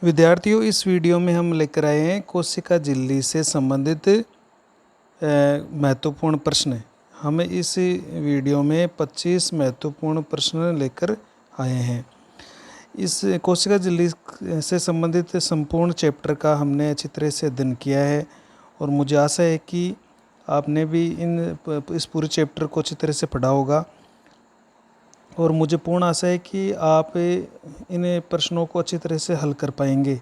विद्यार्थियों, इस वीडियो में हम लेकर आए हैं कोशिका झिल्ली से संबंधित महत्वपूर्ण प्रश्न। हमें इस वीडियो में 25 महत्वपूर्ण प्रश्न लेकर आए हैं। इस कोशिका झिल्ली से संबंधित संपूर्ण चैप्टर का हमने अच्छी तरह से अध्ययन किया है और मुझे आशा है कि आपने भी इस पूरे चैप्टर को अच्छी तरह से पढ़ा होगा और मुझे पूर्ण आशा है कि आप इन प्रश्नों को अच्छी तरह से हल कर पाएंगे।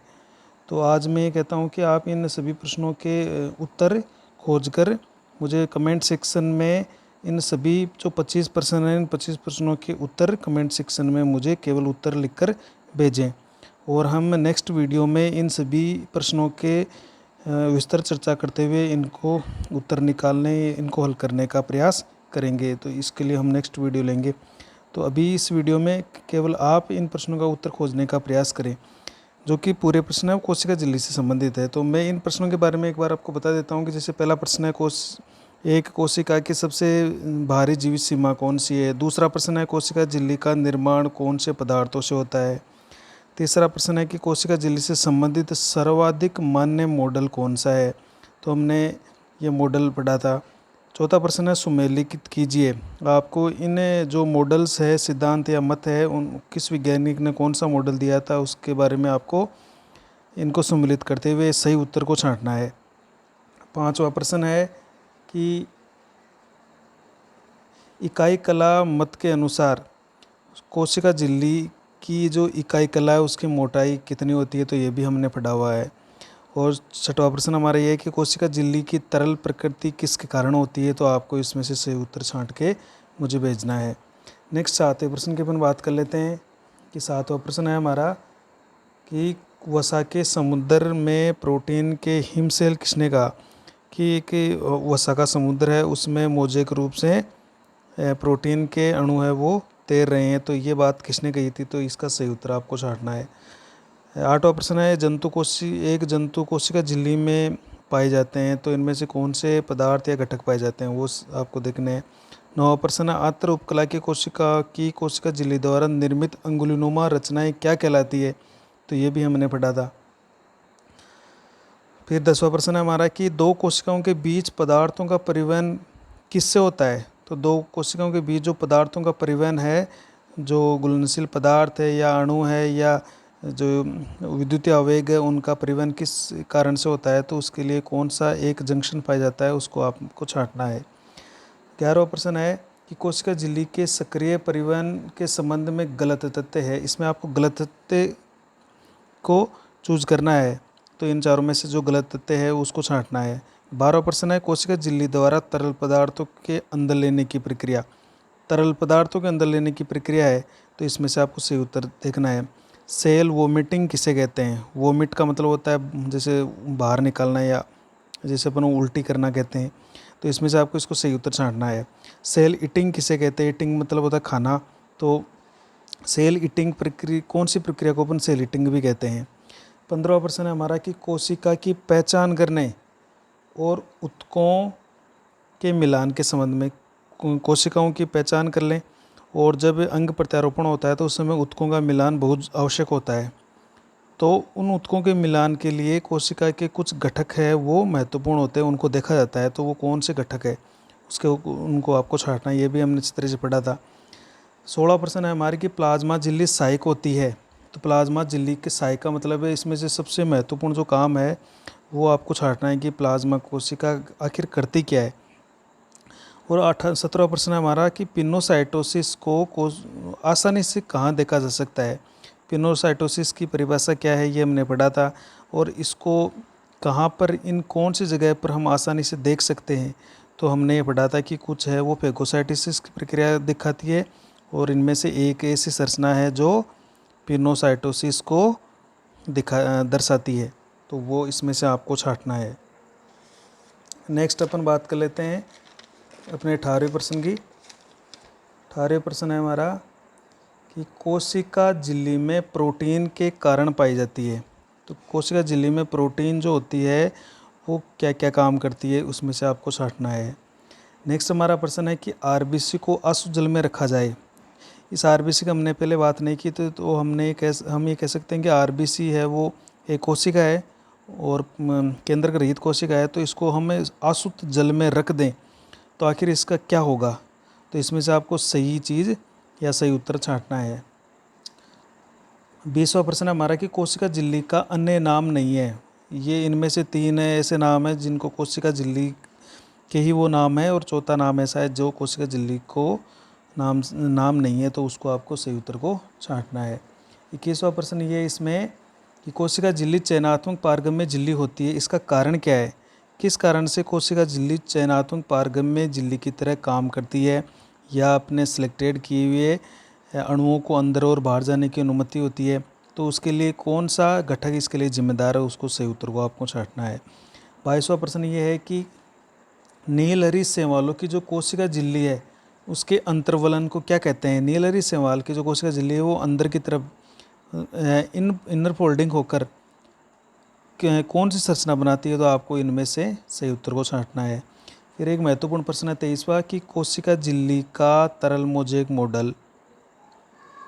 तो आज मैं ये कहता हूँ कि आप इन सभी प्रश्नों के उत्तर खोजकर मुझे कमेंट सेक्शन में इन सभी जो 25 प्रश्न हैं, इन 25 प्रश्नों के उत्तर कमेंट सेक्शन में मुझे केवल उत्तर लिखकर भेजें और हम नेक्स्ट वीडियो में इन सभी प्रश्नों के विस्तार चर्चा करते हुए इनको उत्तर निकालने, इनको हल करने का प्रयास करेंगे। तो इसके लिए हम नेक्स्ट वीडियो लेंगे। तो अभी इस वीडियो में केवल आप इन प्रश्नों का उत्तर खोजने का प्रयास करें, जो कि पूरे प्रश्न है कोशिका झिल्ली से संबंधित है। तो मैं इन प्रश्नों के बारे में एक बार आपको बता देता हूँ कि जैसे पहला प्रश्न है एक कोशिका की सबसे भारी जीवित सीमा कौन सी है। दूसरा प्रश्न है कोशिका झिल्ली का निर्माण कौन से पदार्थों से होता है। तीसरा प्रश्न है कि कोशिका झिल्ली से संबंधित सर्वाधिक मान्य मॉडल कौन सा है। तो हमने ये मॉडल पढ़ा था। चौथा प्रश्न है सुमेलित कीजिए। आपको इन जो मॉडल्स है, सिद्धांत या मत है, उन किस वैज्ञानिक ने कौन सा मॉडल दिया था उसके बारे में आपको इनको सम्मिलित करते हुए सही उत्तर को छांटना है। पांचवा प्रश्न है कि इकाई कला मत के अनुसार कोशिका झिल्ली की जो इकाई कला है उसकी मोटाई कितनी होती है। तो ये भी हमने पढ़ा हुआ है। और छठवां प्रश्न हमारा ये है कि कोशिका झिल्ली की तरल प्रकृति किसके कारण होती है। तो आपको इसमें से सही उत्तर छांट के मुझे भेजना है। नेक्स्ट सातवें प्रश्न की अपन बात कर लेते हैं कि सातवां प्रश्न है हमारा कि वसा के समुद्र में प्रोटीन के हिमशैल किसने कहा। कि वसा का समुद्र है उसमें मोज़ेक रूप से प्रोटीन के अणु है वो तैर रहे हैं। तो ये बात किसने कही थी। तो इसका सही उत्तर आपको छांटना है। आठवां प्रश्न है एक जंतु कोशिका झिल्ली में पाए जाते हैं। तो इनमें से कौन से पदार्थ या घटक पाए जाते हैं वो आपको देखने हैं। नौवां प्रश्न है आंतर उपकला की कोशिका झिल्ली द्वारा निर्मित अंगुलिनुमा रचनाएं क्या कहलाती है। तो ये भी हमने पढ़ा था। फिर 10वां प्रश्न है हमारा कि दो कोशिकाओं के बीच पदार्थों का परिवहन किससे होता है। तो दो कोशिकाओं के बीच जो पदार्थों का परिवहन है, जो घुलनशील पदार्थ है या अणु है या जो विद्युतीय आवेग है, उनका परिवहन किस कारण से होता है। तो उसके लिए कौन सा एक जंक्शन पाया जाता है उसको आपको छांटना है। 11वां प्रश्न है कि कोशिका झिल्ली के सक्रिय परिवहन के संबंध में गलत तथ्य है। इसमें आपको गलत तथ्य को चूज करना है। तो इन चारों में से जो गलत तथ्य है उसको छांटना है। 12वां प्रश्न है कोशिका झिल्ली द्वारा तरल पदार्थों के अंदर लेने की प्रक्रिया। तरल पदार्थों के अंदर लेने की प्रक्रिया है। तो इसमें से आपको सही उत्तर देखना है। सेल वोमिटिंग किसे कहते हैं। वोमिट का मतलब होता है जैसे बाहर निकालना या जैसे अपन उल्टी करना कहते हैं। तो इसमें से आपको इसको सही उत्तर छांटना है। सेल ईटिंग किसे कहते हैं। ईटिंग मतलब होता है खाना। तो सेल ईटिंग प्रक्रिया कौन सी प्रक्रिया को अपन सेल ईटिंग भी कहते हैं। 15वां प्रश्न है हमारा कि कोशिका की पहचान करने और ऊतकों के मिलान के संबंध में। कोशिकाओं की पहचान कर लें और जब अंग प्रत्यारोपण होता है तो उस समय ऊतकों का मिलान बहुत आवश्यक होता है। तो उन ऊतकों के मिलान के लिए कोशिका के कुछ घटक है वो महत्वपूर्ण होते हैं, उनको देखा जाता है। तो वो कौन से घटक है उनको आपको छांटना है। ये भी हमने इस तरह से पढ़ा था। 16वां प्रश्न है हमारी कि प्लाज्मा झिल्ली सहायक होती है। तो प्लाज्मा झिल्ली के सहायक का मतलब है इसमें से सबसे महत्वपूर्ण जो काम है वो आपको छांटना है कि प्लाज्मा कोशिका आखिर करती क्या है। और 17वां प्रश्न है हमारा कि पिनोसाइटोसिस को आसानी से कहाँ देखा जा सकता है। पिनोसाइटोसिस की परिभाषा क्या है ये हमने पढ़ा था। और इसको कहाँ पर, इन कौन सी जगह पर हम आसानी से देख सकते हैं। तो हमने ये पढ़ा था कि कुछ है वो फेगोसाइटोसिस की प्रक्रिया दिखाती है और इनमें से एक ऐसी संरचना है जो पिनोसाइटोसिस को दर्शाती है। तो वो इसमें से आपको छांटना है। नेक्स्ट अपन बात कर लेते हैं अपने 18वें प्रश्न की। 18वें प्रश्न है हमारा कि कोशिका झिल्ली में प्रोटीन के कारण पाई जाती है। तो कोशिका झिल्ली में प्रोटीन जो होती है वो क्या क्या काम करती है उसमें से आपको छांटना है। नेक्स्ट हमारा प्रश्न है कि आरबीसी को अशुद्ध जल में रखा जाए। इस आरबीसी की हमने पहले बात नहीं की तो हम ये कह सकते हैं कि आरबीसी है वो एक कोशिका है और केंद्रक रहित कोशिका है, तो इसको हमें आसुत जल में रख दें तो आखिर इसका क्या होगा। तो इसमें से आपको सही चीज़ या सही उत्तर छांटना है। 20वां प्रश्न है हमारा कि कोशिका झिल्ली का अन्य नाम नहीं है। ये इनमें से 3 ऐसे नाम हैं जिनको कोशिका झिल्ली के ही वो नाम है, और चौथा नाम ऐसा है जो कोशिका झिल्ली को नाम नहीं है, तो उसको आपको सही उत्तर को छांटना है। 21वां प्रश्न ये इसमें कि कोशिका झिल्ली चयनात्मक पारगम्य झिल्ली होती है, इसका कारण क्या है। किस कारण से कोशिका झिल्ली चयनात्मक पारगम्य झिल्ली की तरह काम करती है, या अपने सिलेक्टेड किए हुए अणुओं को अंदर और बाहर जाने की अनुमति होती है, तो उसके लिए कौन सा घटक इसके लिए जिम्मेदार है, उसको सही उत्तर को आपको छांटना है। 22वां प्रश्न ये है कि नीलहरी शैवालों की जो कोशिका झिल्ली है उसके अंतर्वलन को क्या कहते हैं। नीलहरी शैवाल की जो कोशिका झिल्ली है वो अंदर की तरफ इनर फोल्डिंग होकर कौन सी संरचना बनाती है, तो आपको इनमें से सही उत्तर को छांटना है। फिर एक महत्वपूर्ण प्रश्न है 23वां कि कोशिका झिल्ली का तरल मोज़ेक मॉडल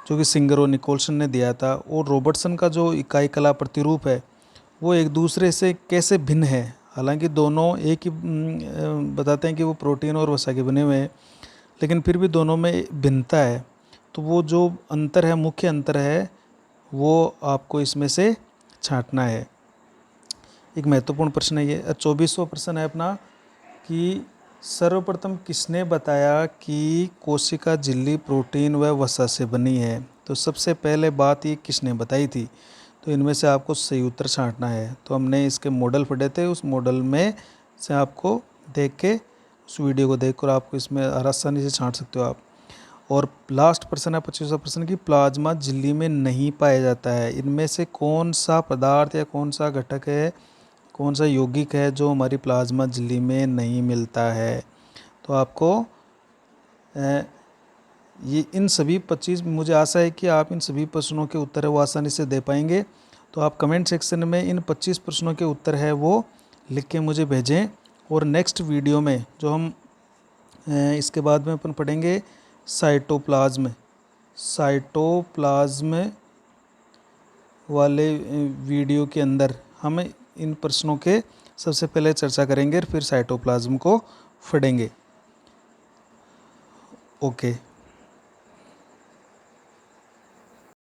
जो कि सिंगर और निकोलसन ने दिया था, और रॉबर्टसन का जो इकाई कला प्रतिरूप है वो एक दूसरे से कैसे भिन्न है। हालांकि दोनों एक ही बताते हैं कि वो प्रोटीन और वसा के बने हुए हैं, लेकिन फिर भी दोनों में भिन्नता है। तो वो जो अंतर है, मुख्य अंतर है, वो आपको इसमें से छांटना है। एक महत्वपूर्ण प्रश्न है ये। 24वां प्रश्न है अपना कि सर्वप्रथम किसने बताया कि कोशिका झिल्ली प्रोटीन व वसा से बनी है। तो सबसे पहले बात ये किसने बताई थी, तो इनमें से आपको सही उत्तर छांटना है। तो हमने इसके मॉडल पढ़े थे, उस मॉडल में से आपको देख के, उस वीडियो को देखकर आपको इसमें आसानी से छांट सकते हो आप। और लास्ट प्रश्न है 25वां प्रश्न की प्लाज्मा झिल्ली में नहीं पाया जाता है, इनमें से कौन सा पदार्थ या कौन सा घटक है, कौन सा यौगिक है जो हमारी प्लाज्मा झिल्ली में नहीं मिलता है। तो आपको ये इन सभी 25, मुझे आशा है कि आप इन सभी प्रश्नों के उत्तर है वो आसानी से दे पाएंगे। तो आप कमेंट सेक्शन में इन 25 प्रश्नों के उत्तर है वो लिख के मुझे भेजें। और नेक्स्ट वीडियो में जो हम इसके बाद में अपन पढ़ेंगे साइटोप्लाज्म वाले वीडियो के अंदर हम इन प्रश्नों के सबसे पहले चर्चा करेंगे, फिर साइटोप्लाज्म को पढ़ेंगे। ओके।